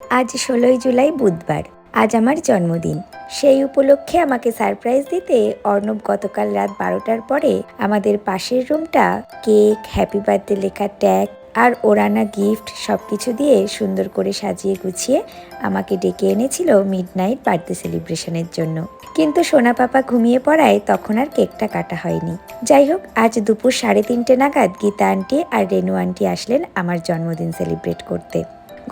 আজ ১৬ই জুলাই বুধবার। আজ আমার জন্মদিন। সেই উপলক্ষে আমাকে সারপ্রাইজ দিতে অর্ণব গতকাল রাত ১২টার পরে আমাদের পাশের রুমটা কেক, হ্যাপি বার্থডে লেখা ট্যাগ আর ওর আনা গিফট সবকিছু দিয়ে সুন্দর করে সাজিয়ে গুছিয়ে আমাকে ডেকে এনেছিল মিডনাইট বার্থডে সেলিব্রেশনের জন্য। কিন্তু সোনা পাপা ঘুমিয়ে পড়ায় তখন আর কেকটা কাটা হয়নি। যাই হোক, আজ দুপুর ৩:৩০ নাগাদ গীতা আন্টি আর রেনু আন্টি আসলেন আমার জন্মদিন সেলিব্রেট করতে।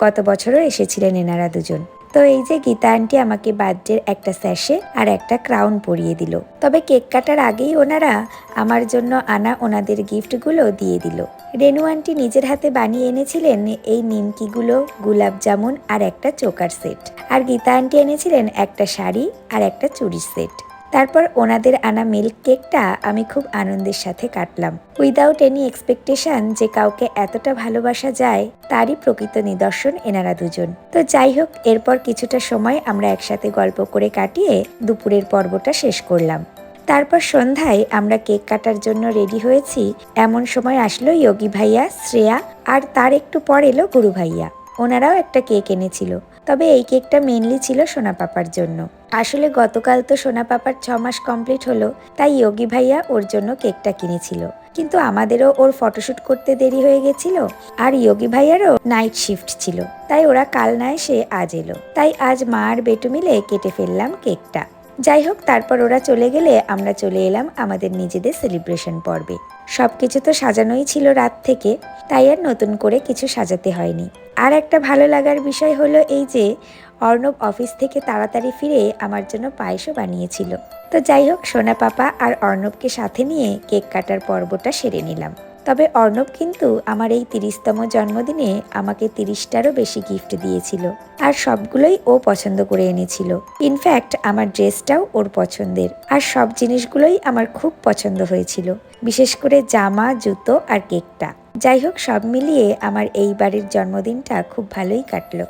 গত বছরও এসেছিলেন এনারা দুজন। তো এই যে গীতা আন্টি আমাকে বার্থডের একটা স্যাশে আর একটা ক্রাউন পরিয়ে দিল। তবে কেক কাটার আগেই ওনারা আমার জন্য আনা ওনাদের গিফটগুলো দিয়ে দিল। রেনু আন্টি নিজের হাতে বানিয়ে এনেছিলেন এই নিমকিগুলো, গুলাব জামুন আর একটা চোকার সেট। আর গীতা আন্টি এনেছিলেন একটা শাড়ি আর একটা চুড়ির সেট। তারপর ওনাদের আনা মিল্ক কেকটা আমি খুব আনন্দের সাথে কাটলাম, উইদাউট এনি এক্সপেকটেশন যে কাউকে এতটা ভালোবাসা যায় তারই প্রকৃত নিদর্শন এনারা দুজন। তো যাই হোক, এরপর কিছুটা সময় আমরা একসাথে গল্প করে কাটিয়ে দুপুরের পর্বটা শেষ করলাম। তারপর সন্ধ্যায় আমরা কেক কাটার জন্য রেডি হয়েছি, এমন সময় আসলো যোগী ভাইয়া, শ্রেয়া আর তার একটু পর এলো গুরু ভাইয়া। ওনারাও একটা কেক এনেছিল, তবে এই কেকটা মেনলি ছিল সোনা পাপার জন্য। আসলে গতকাল তো সোনা পাপার ৬ মাস কমপ্লিট হলো, তাই যোগী ভাইয়া ওর জন্য কেকটা কিনেছিল। কিন্তু আমাদেরও ওর ফটোশ্যুট করতে দেরি হয়ে গেছিল, আর যোগী ভাইয়ারও নাইট শিফট ছিল, তাই ওরা কাল না এসে আজ এলো। তাই আজ মা আর বেটু মিলে কেটে ফেললাম কেকটা। যাই হোক, তারপর ওরা চলে গেলে আমরা চলে এলাম আমাদের নিজেদের সেলিব্রেশন পর্বে। সবকিছু তো সাজানোই ছিল রাত থেকে, তাই আর নতুন করে কিছু সাজাতে হয়নি। আর একটা ভালো লাগার বিষয় হলো এই যে অর্ণব অফিস থেকে তাড়াতাড়ি ফিরে আমার জন্য পায়েসও বানিয়েছিল। তো যাই হোক, সোনা পাপা আর অর্ণবকে সাথে নিয়ে কেক কাটার পর্বটা সেরে নিলাম। তবে অর্ণব কিন্তু আমার এই ৩০তম জন্মদিনে আমাকে ৩০টারও বেশি গিফট দিয়েছিল, আর সবগুলোই ও পছন্দ করে এনেছিল। ইনফ্যাক্ট আমার ড্রেসটাও ওর পছন্দের, আর সব জিনিসগুলোই আমার খুব পছন্দ হয়েছিল, বিশেষ করে জামা, জুতো আর কেকটা। যাই হোক, সব মিলিয়ে আমার এইবারের জন্মদিনটা খুব ভালোই কাটলো।